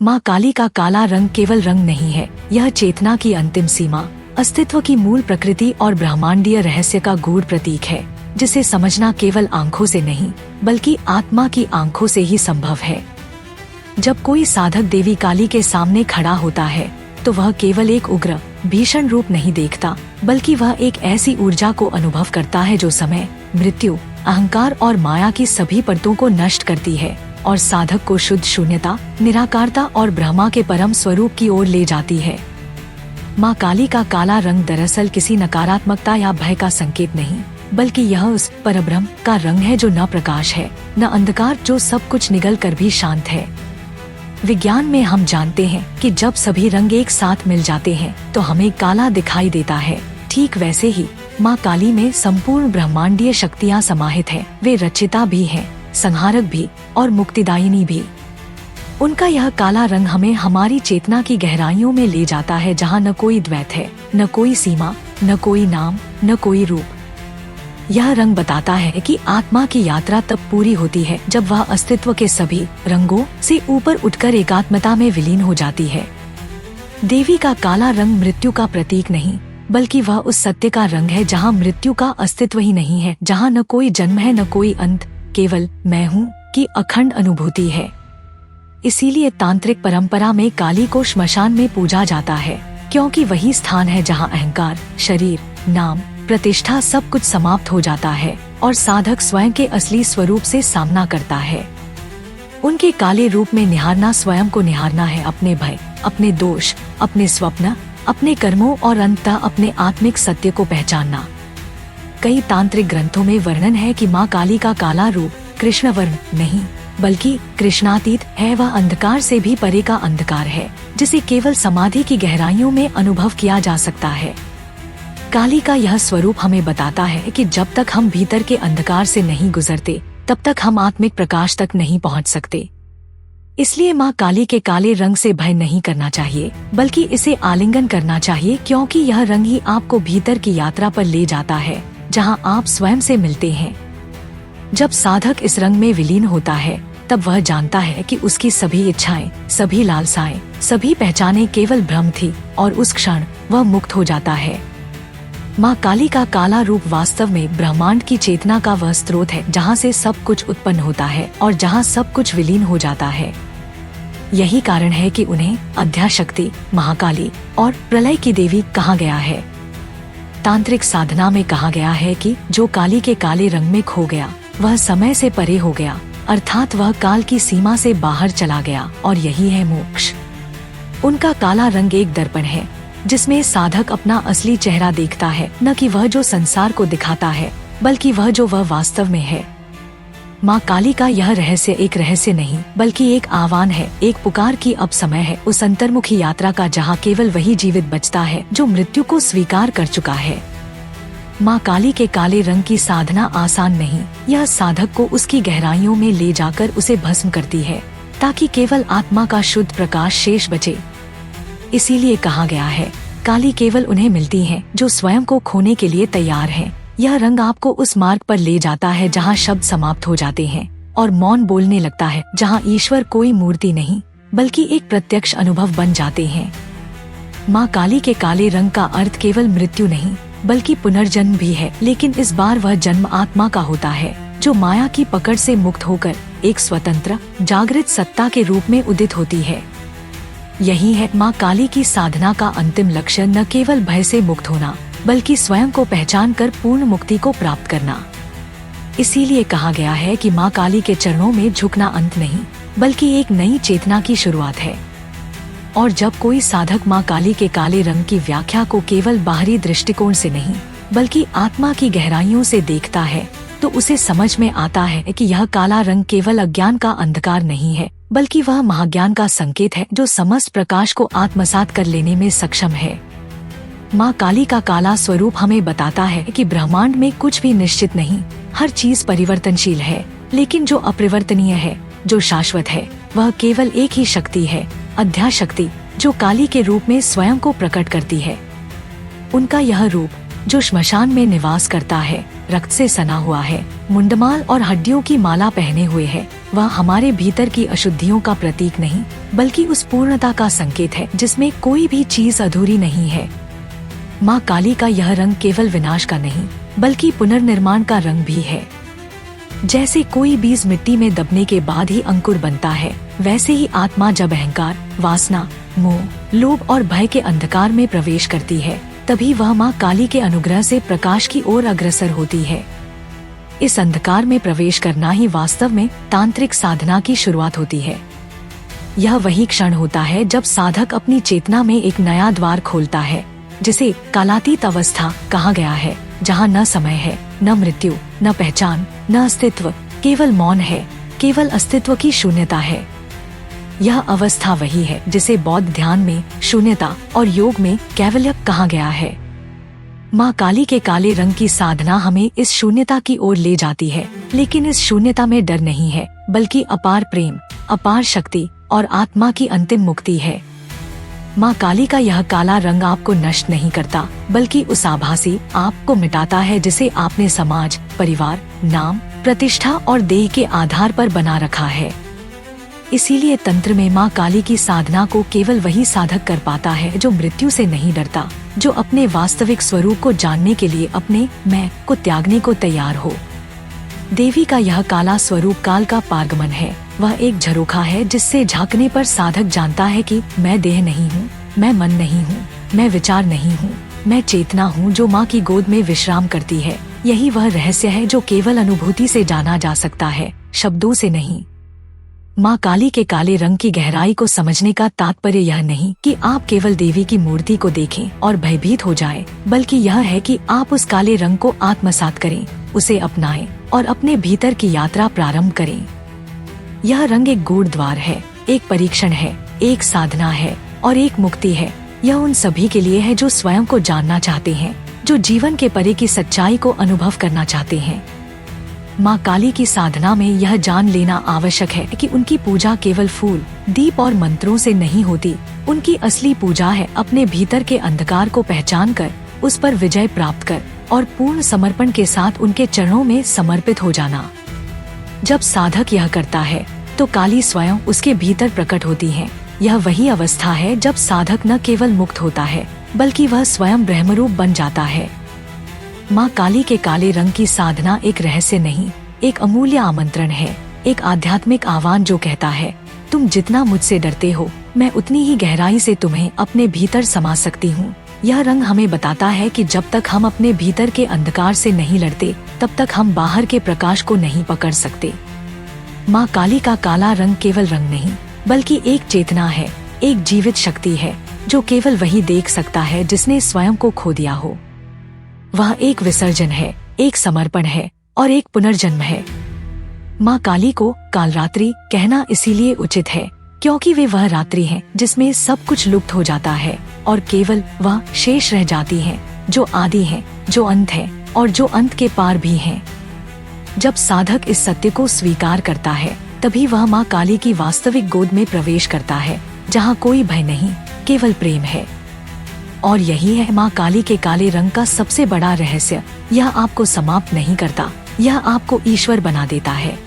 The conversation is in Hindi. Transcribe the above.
माँ काली का काला रंग केवल रंग नहीं है, यह चेतना की अंतिम सीमा, अस्तित्व की मूल प्रकृति और ब्रह्मांडीय रहस्य का गूढ़ प्रतीक है, जिसे समझना केवल आंखों से नहीं बल्कि आत्मा की आंखों से ही संभव है। जब कोई साधक देवी काली के सामने खड़ा होता है तो वह केवल एक उग्र भीषण रूप नहीं देखता, बल्कि वह एक ऐसी ऊर्जा को अनुभव करता है जो समय, मृत्यु, अहंकार और माया की सभी परतों को नष्ट करती है और साधक को शुद्ध शून्यता, निराकारता और ब्रह्मा के परम स्वरूप की ओर ले जाती है। माँ काली का काला रंग दरअसल किसी नकारात्मकता या भय का संकेत नहीं, बल्कि यह उस परब्रह्म का रंग है जो न प्रकाश है न अंधकार, जो सब कुछ निगल कर भी शांत है। विज्ञान में हम जानते हैं कि जब सभी रंग एक साथ मिल जाते हैं तो हमें काला दिखाई देता है। ठीक वैसे ही माँ काली में संपूर्ण ब्रह्मांडीय शक्तियाँ समाहित हैं। वे रचिता भी हैं, संहारक भी और मुक्तिदायिनी भी। उनका यह काला रंग हमें हमारी चेतना की गहराइयों में ले जाता है, जहाँ न कोई द्वैत है, न कोई सीमा, न कोई नाम, न कोई रूप। यह रंग बताता है कि आत्मा की यात्रा तब पूरी होती है जब वह अस्तित्व के सभी रंगों से ऊपर उठकर एकात्मता में विलीन हो जाती है। देवी का काला रंग मृत्यु का प्रतीक नहीं, बल्कि वह उस सत्य का रंग है जहाँ मृत्यु का अस्तित्व ही नहीं है, जहाँ न कोई जन्म है न कोई अंत, केवल मैं हूँ की अखंड अनुभूति है। इसीलिए तांत्रिक परंपरा में काली को श्मशान में पूजा जाता है, क्योंकि वही स्थान है जहाँ अहंकार, शरीर, नाम, प्रतिष्ठा सब कुछ समाप्त हो जाता है और साधक स्वयं के असली स्वरूप से सामना करता है। उनके काले रूप में निहारना स्वयं को निहारना है, अपने भय, अपने दोष, अपने स्वप्न, अपने कर्मों और अंततः अपने आत्मिक सत्य को पहचानना। कई तांत्रिक ग्रंथों में वर्णन है कि माँ काली का काला रूप कृष्ण वर्ण नहीं बल्कि कृष्णातीत है। वह अंधकार से भी परे का अंधकार है, जिसे केवल समाधि की गहराइयों में अनुभव किया जा सकता है। काली का यह स्वरूप हमें बताता है कि जब तक हम भीतर के अंधकार से नहीं गुजरते तब तक हम आत्मिक प्रकाश तक नहीं पहुंच सकते। इसलिए माँ काली के काले रंग से भय नहीं करना चाहिए, बल्कि इसे आलिंगन करना चाहिए, क्योंकि यह रंग ही आपको भीतर की यात्रा पर ले जाता है जहाँ आप स्वयं से मिलते हैं। जब साधक इस रंग में विलीन होता है तब वह जानता है कि उसकी सभी इच्छाएं, सभी लालसाएं, सभी पहचानें केवल भ्रम थी और उस क्षण वह मुक्त हो जाता है। माँ काली का काला रूप वास्तव में ब्रह्मांड की चेतना का वह स्रोत है जहाँ से सब कुछ उत्पन्न होता है और जहाँ सब कुछ विलीन हो जाता है। यही कारण है कि उन्हें अध्याशक्ति, महाकाली और प्रलय की देवी कहा गया है। तांत्रिक साधना में कहा गया है कि जो काली के काले रंग में खो गया वह समय से परे हो गया, अर्थात वह काल की सीमा से बाहर चला गया, और यही है मोक्ष। उनका काला रंग एक दर्पण है जिसमें साधक अपना असली चेहरा देखता है, न कि वह जो संसार को दिखाता है, बल्कि वह जो वह वास्तव में है। माँ काली का यह रहस्य एक रहस्य नहीं बल्कि एक आह्वान है, एक पुकार की अब समय है उस अंतर्मुखी यात्रा का जहाँ केवल वही जीवित बचता है जो मृत्यु को स्वीकार कर चुका है। माँ काली के काले रंग की साधना आसान नहीं, यह साधक को उसकी गहराइयों में ले जाकर उसे भस्म करती है ताकि केवल आत्मा का शुद्ध प्रकाश शेष बचे। इसीलिए कहा गया है, काली केवल उन्हें मिलती है जो स्वयं को खोने के लिए तैयार हैं। यह रंग आपको उस मार्ग पर ले जाता है जहाँ शब्द समाप्त हो जाते हैं और मौन बोलने लगता है, जहाँ ईश्वर कोई मूर्ति नहीं बल्कि एक प्रत्यक्ष अनुभव बन जाते हैं। माँ काली के काले रंग का अर्थ केवल मृत्यु नहीं बल्कि पुनर्जन्म भी है, लेकिन इस बार वह जन्म आत्मा का होता है जो माया की पकड़ से मुक्त होकर एक स्वतंत्र जागृत सत्ता के रूप में उदित होती है। यही है माँ काली की साधना का अंतिम लक्ष्य, न केवल भय से मुक्त होना बल्कि स्वयं को पहचान कर पूर्ण मुक्ति को प्राप्त करना। इसीलिए कहा गया है कि माँ काली के चरणों में झुकना अंत नहीं बल्कि एक नई चेतना की शुरुआत है। और जब कोई साधक माँ काली के काले रंग की व्याख्या को केवल बाहरी दृष्टिकोण से नहीं बल्कि आत्मा की गहराइयों से देखता है तो उसे समझ में आता है कि यह काला रंग केवल अज्ञान का अंधकार नहीं है बल्कि वह महाज्ञान का संकेत है जो समस्त प्रकाश को आत्मसात कर लेने में सक्षम है। माँ काली का काला स्वरूप हमें बताता है कि ब्रह्मांड में कुछ भी निश्चित नहीं, हर चीज परिवर्तनशील है, लेकिन जो अपरिवर्तनीय है, जो शाश्वत है, वह केवल एक ही शक्ति है, अध्याशक्ति, जो काली के रूप में स्वयं को प्रकट करती है। उनका यह रूप जो श्मशान में निवास करता है रक्त से सना हुआ है, मुंडमाल और हड्डियों की माला पहने हुए है। वह हमारे भीतर की अशुद्धियों का प्रतीक नहीं, बल्कि उस पूर्णता का संकेत है जिसमें कोई भी चीज अधूरी नहीं है। माँ काली का यह रंग केवल विनाश का नहीं, बल्कि पुनर्निर्माण का रंग भी है। जैसे कोई बीज मिट्टी में दबने के बाद ही अंकुर बनता है, वैसे ही आत्मा जब अहंकार, वासना, मोह, लोभ और भय के अंधकार में प्रवेश करती है, तभी वह माँ काली के अनुग्रह से प्रकाश की ओर अग्रसर होती है। इस अंधकार में प्रवेश करना ही वास्तव में तांत्रिक साधना की शुरुआत होती है। यह वही क्षण होता है जब साधक अपनी चेतना में एक नया द्वार खोलता है, जिसे कालातीत अवस्था कहा गया है, जहाँ न समय है, न मृत्यु, न पहचान, न अस्तित्व, केवल मौन है, केवल अस्तित्व की शून्यता है। यह अवस्था वही है जिसे बौद्ध ध्यान में शून्यता और योग में कैवल्य कहा गया है। माँ काली के काले रंग की साधना हमें इस शून्यता की ओर ले जाती है, लेकिन इस शून्यता में डर नहीं है, बल्कि अपार प्रेम, अपार शक्ति और आत्मा की अंतिम मुक्ति है। माँ काली का यह काला रंग आपको नष्ट नहीं करता, बल्कि उस आभासी आप को मिटाता है जिसे आपने समाज, परिवार, नाम, प्रतिष्ठा और देह के आधार पर बना रखा है। इसीलिए तंत्र में माँ काली की साधना को केवल वही साधक कर पाता है जो मृत्यु से नहीं डरता, जो अपने वास्तविक स्वरूप को जानने के लिए अपने मैं को त्यागने को तैयार हो। देवी का यह काला स्वरूप काल का पारगमन है। वह एक झरोखा है जिससे झांकने पर साधक जानता है कि मैं देह नहीं हूँ, मैं मन नहीं हूँ, मैं विचार नहीं हूँ, मैं चेतना हूँ जो माँ की गोद में विश्राम करती है। यही वह रहस्य है जो केवल अनुभूति से जाना जा सकता है, शब्दों से नहीं। माँ काली के काले रंग की गहराई को समझने का तात्पर्य यह नहीं कि आप केवल देवी की मूर्ति को देखें और भयभीत हो जाएं, बल्कि यह है कि आप उस काले रंग को आत्मसात करें, उसे अपनाएं और अपने भीतर की यात्रा प्रारंभ करें। यह रंग एक गूढ़ द्वार है, एक परीक्षण है, एक साधना है और एक मुक्ति है। यह उन सभी के लिए है जो स्वयं को जानना चाहते हैं, जो जीवन के परे की सच्चाई को अनुभव करना चाहते हैं। माँ काली की साधना में यह जान लेना आवश्यक है कि उनकी पूजा केवल फूल, दीप और मंत्रों से नहीं होती। उनकी असली पूजा है अपने भीतर के अंधकार को पहचान कर, उस पर विजय प्राप्त कर और पूर्ण समर्पण के साथ उनके चरणों में समर्पित हो जाना। जब साधक यह करता है तो काली स्वयं उसके भीतर प्रकट होती है। यह वही अवस्था है जब साधक न केवल मुक्त होता है, बल्कि वह स्वयं ब्रह्मरूप बन जाता है। माँ काली के काले रंग की साधना एक रहस्य नहीं, एक अमूल्य आमंत्रण है, एक आध्यात्मिक आह्वान जो कहता है, तुम जितना मुझसे डरते हो, मैं उतनी ही गहराई से तुम्हें अपने भीतर समा सकती हूँ। यह रंग हमें बताता है कि जब तक हम अपने भीतर के अंधकार से नहीं लड़ते, तब तक हम बाहर के प्रकाश को नहीं पकड़ सकते। माँ काली का काला रंग केवल रंग नहीं, बल्कि एक चेतना है, एक जीवित शक्ति है जो केवल वही देख सकता है जिसने स्वयं को खो दिया हो। वह एक विसर्जन है, एक समर्पण है और एक पुनर्जन्म है। माँ काली को कालरात्रि कहना इसीलिए उचित है क्योंकि वे वह रात्रि है जिसमें सब कुछ लुप्त हो जाता है और केवल वह शेष रह जाती है जो आदि है, जो अंत है और जो अंत के पार भी है। जब साधक इस सत्य को स्वीकार करता है, तभी वह माँ काली की वास्तविक गोद में प्रवेश करता है, जहाँ कोई भय नहीं, केवल प्रेम है। और यही है माँ काली के काले रंग का सबसे बड़ा रहस्य। यह आपको समाप्त नहीं करता, यह आपको ईश्वर बना देता है।